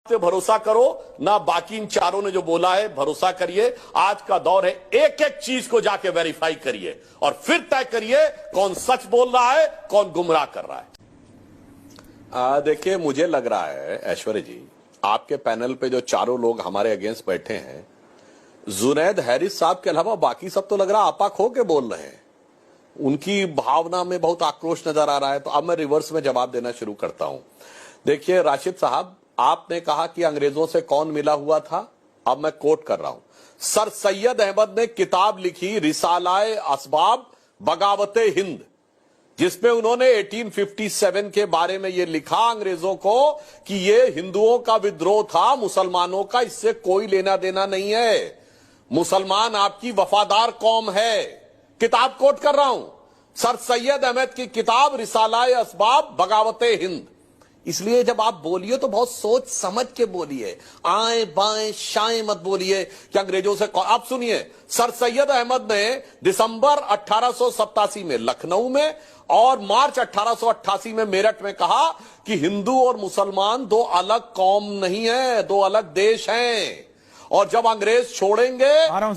पे भरोसा करो ना बाकी इन चारों ने जो बोला है भरोसा करिए। आज का दौर है, एक एक चीज को जाके वेरीफाई करिए और फिर तय करिए कौन सच बोल रहा है, कौन गुमराह कर रहा है। देखिए, मुझे लग रहा है ऐश्वर्य जी, आपके पैनल पे जो चारों लोग हमारे अगेंस्ट बैठे हैं, जुनैद हैरिस साहब के अलावा बाकी सब तो लग रहा आपा खो के बोल रहे हैं। उनकी भावना में बहुत आक्रोश नजर आ रहा है। तो अब मैं रिवर्स में जवाब देना शुरू करता हूं। देखिए राशिद साहब, आपने कहा कि अंग्रेजों से कौन मिला हुआ था। अब मैं कोट कर रहा हूं, सर सैयद अहमद ने किताब लिखी रिसालाए असबाब बगावते हिंद, जिसमें उन्होंने 1857 के बारे में यह लिखा अंग्रेजों को कि यह हिंदुओं का विद्रोह था, मुसलमानों का इससे कोई लेना देना नहीं है, मुसलमान आपकी वफादार कौम है। किताब कोट कर रहा हूं, सर सैयद अहमद की किताब रिसालाए असबाब बगावते हिंद। इसलिए जब आप बोलिए तो बहुत सोच समझ के बोलिए, आए बाएं शाएं मत बोलिए कि अंग्रेजों से। आप सुनिए, सर सैयद अहमद ने दिसंबर 1887 में लखनऊ में और मार्च 1888 में मेरठ में कहा कि हिंदू और मुसलमान दो अलग कौम नहीं है, दो अलग देश हैं, और जब अंग्रेज छोड़ेंगे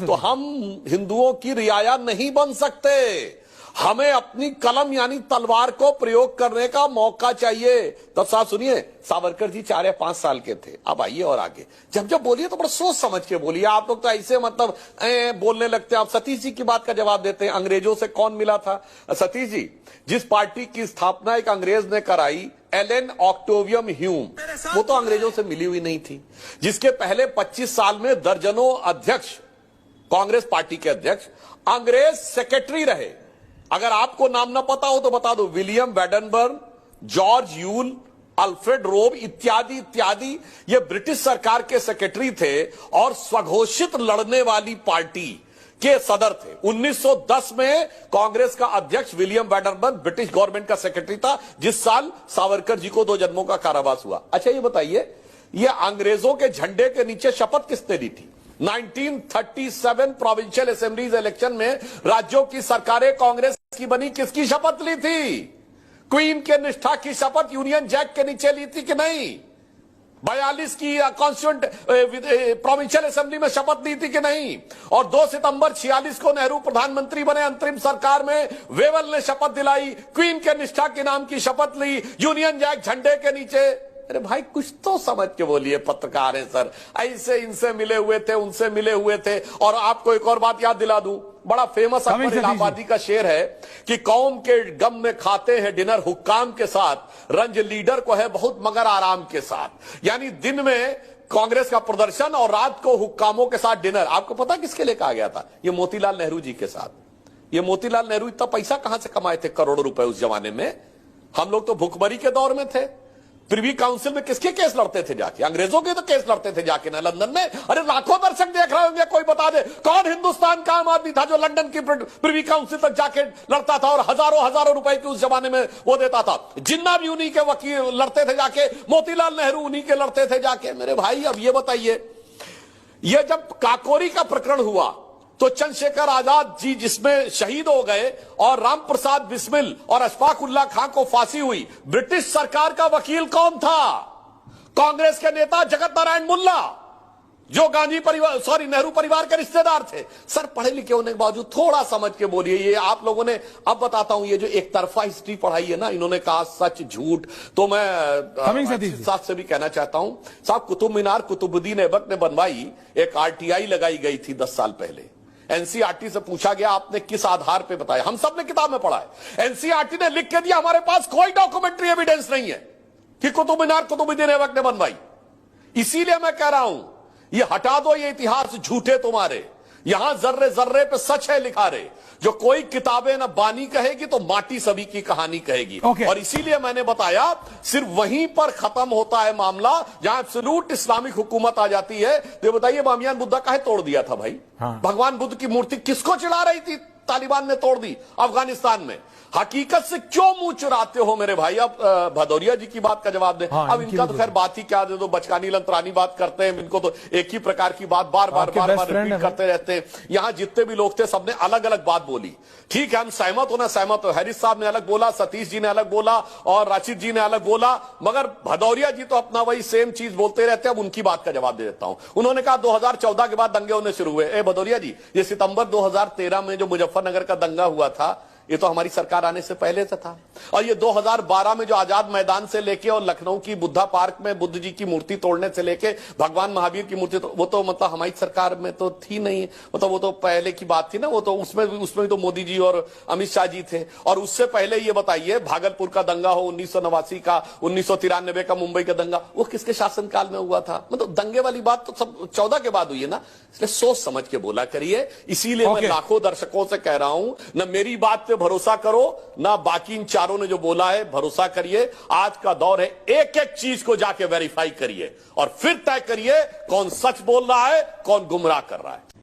तो हम हिंदुओं की रियाया नहीं बन सकते। हमें अपनी कलम यानी तलवार को प्रयोग करने का मौका चाहिए। तब साहब सुनिए, सावरकर जी 4 या 5 साल के थे। अब आइए और आगे जब बोलिए तो बड़ा सोच समझ के बोलिए। आप लोग तो ऐसे मतलब बोलने लगते हैं। आप सतीश जी की बात का जवाब देते हैं, अंग्रेजों से कौन मिला था। सतीश जी, जिस पार्टी की स्थापना एक अंग्रेज ने कराई, एलन ऑक्टेवियम ह्यूम, वो तो अंग्रेजों से मिली हुई नहीं थी। जिसके पहले 25 साल में दर्जनों अध्यक्ष, कांग्रेस पार्टी के अध्यक्ष अंग्रेज सेक्रेटरी रहे। अगर आपको नाम ना पता हो तो बता दो, विलियम वेडनबर्न, जॉर्ज यूल, अल्फ्रेड रोब इत्यादि इत्यादि, ये ब्रिटिश सरकार के सेक्रेटरी थे और स्वघोषित लड़ने वाली पार्टी के सदर थे। 1910 में कांग्रेस का अध्यक्ष विलियम वेडनबर्न ब्रिटिश गवर्नमेंट का सेक्रेटरी था, जिस साल सावरकर जी को 2 जन्मों का कारावास हुआ। अच्छा ये बताइए, ये अंग्रेजों के झंडे के नीचे शपथ किसने ली थी। 1937 प्रोविंशियल असेंबलीज इलेक्शन में राज्यों की सरकारें कांग्रेस की बनी, किसकी शपथ ली थी। क्वीन के निष्ठा की शपथ यूनियन जैक के नीचे ली थी कि नहीं। 42 की कॉन्स्टिट्यूंट प्रोविंशियल असेंबली में शपथ ली थी कि नहीं। और 2 सितंबर 46 को नेहरू प्रधानमंत्री बने, अंतरिम सरकार में वेवल ने शपथ दिलाई, क्वीन के निष्ठा के नाम की शपथ ली, यूनियन जैक झंडे के नीचे। अरे भाई कुछ तो समझ के बोलिए, पत्रकार हैं सर, ऐसे इनसे मिले हुए थे, उनसे मिले हुए थे। और आपको एक और बात याद दिला दूं, बड़ा फेमस अकबर इलाहाबादी का शेर है कि कौम के गम में खाते हैं डिनर हुक्काम के साथ, रंज लीडर को है बहुत मगर आराम के साथ। यानी दिन में कांग्रेस का प्रदर्शन और रात को हुक्कामों के साथ डिनर। आपको पता किसके लिए कहा गया था? ये मोतीलाल नेहरू जी के साथ। ये मोतीलाल नेहरू इतना पैसा कहां से कमाए थे, करोड़ों रुपए उस जमाने में। हम लोग तो भुखमरी के दौर में थे। प्रिवी काउंसिल में किसके केस लड़ते थे जाके? अंग्रेजों के तो केस लड़ते थे जाके ना लंदन में। अरे लाखों दर्शक देख रहे होंगे, कोई बता दे कौन हिंदुस्तान का आम आदमी था जो लंदन की प्रिवी काउंसिल तक जाके लड़ता था और हजारों रुपए की उस जमाने में वो देता था। जिन्ना भी उन्हीं के वकील लड़ते थे जाके, मोतीलाल नेहरू उन्हीं के लड़ते थे जाके। मेरे भाई अब ये बताइए, ये जब काकोरी का प्रकरण हुआ तो चंद्रशेखर आजाद जी जिसमें शहीद हो गए और राम प्रसाद बिस्मिल और अशफाक उल्लाह खां को फांसी हुई, ब्रिटिश सरकार का वकील कौन था? कांग्रेस के नेता जगत नारायण मुल्ला, जो गांधी परिवार नेहरू परिवार के रिश्तेदार थे। सर पढ़े लिखे होने के बावजूद थोड़ा समझ के बोलिए। ये आप लोगों ने, अब बताता हूं, ये जो एक तरफा हिस्ट्री पढ़ाई है ना, इन्होंने कहा सच झूठ, तो मैं साथ से भी कहना चाहता हूं साहब, कुतुब मीनार कुतुबुद्दीन ऐबक ने बनवाई, एक RTI लगाई गई थी 10 साल पहले। NCERT से पूछा गया आपने किस आधार पे बताया, हम सब ने किताब में पढ़ा है। NCERT ने लिख के दिया हमारे पास कोई डॉक्यूमेंट्री एविडेंस नहीं है कि कुतुब मीनार कुतुबुद्दीन ऐबक ने बनवाई। इसीलिए मैं कह रहा हूं, ये हटा दो ये इतिहास झूठे तुम्हारे। यहां जर्रे जर्रे पे सच है लिखा रे। जो कोई किताबें ना बानी कहेगी तो माटी सभी की कहानी कहेगी। और इसीलिए मैंने बताया, सिर्फ वहीं पर खत्म होता है मामला जहां एब्सोल्यूट इस्लामिक हुकूमत आ जाती है। तो ये बताइए, बामियान बुद्धा काहे तोड़ दिया था भाई? भगवान बुद्ध की मूर्ति किसको चिढ़ा रही थी तालिबान ने तोड़ दी अफगानिस्तान में। हकीकत से क्यों मुंह चुराते हो मेरे भाई? अब भदौरिया जी की बात का जवाब दें। हाँ, अब इनका तो खैर बात ही क्या दे दो, बचकानी लंतरानी बात करते हैं, इनको तो एक ही प्रकार की बात बार बार रिपीट करते रहते हैं। यहां जितने भी लोग थे सबने अलग अलग बात बोली। ठीक है, हम सहमत हो ना सहमत हो, हैरिस साहब ने अलग बोला, सतीश जी ने अलग बोला और राशिद जी ने अलग बोला, मगर भदौरिया जी तो अपना वही सेम चीज बोलते रहते हैं। अब उनकी बात का जवाब दे देता हूं। उन्होंने कहा 2014 के बाद दंगे होने शुरू हुए। भदौरिया जी, ये सितंबर 2013 में जो मुजफ्फरनगर का दंगा हुआ था, ये तो हमारी सरकार आने से पहले से था। और ये 2012 में जो आजाद मैदान से लेके और लखनऊ की बुद्धा पार्क में बुद्ध जी की मूर्ति तोड़ने से लेके भगवान महावीर की मूर्ति, वो तो मतलब हमारी सरकार में तो थी नहीं, मतलब वो तो पहले की बात थी ना। वो तो उसमें तो मोदी जी और अमित शाह जी थे। और उससे पहले ये बताइए, भागलपुर का दंगा हो 1989 का, 1993 का मुंबई का दंगा, वो किसके शासनकाल में हुआ था? मतलब दंगे वाली बात तो सब 14 के बाद हुई है ना। इसलिए सोच समझ के बोला करिए। इसीलिए मैं लाखों दर्शकों से कह रहा हूं, न मेरी बात भरोसा करो, ना बाकी इन चारों ने जो बोला है भरोसा करिए। आज का दौर है, एक एक चीज को जाके वेरीफाई करिए और फिर तय करिए कौन सच बोल रहा है, कौन गुमराह कर रहा है।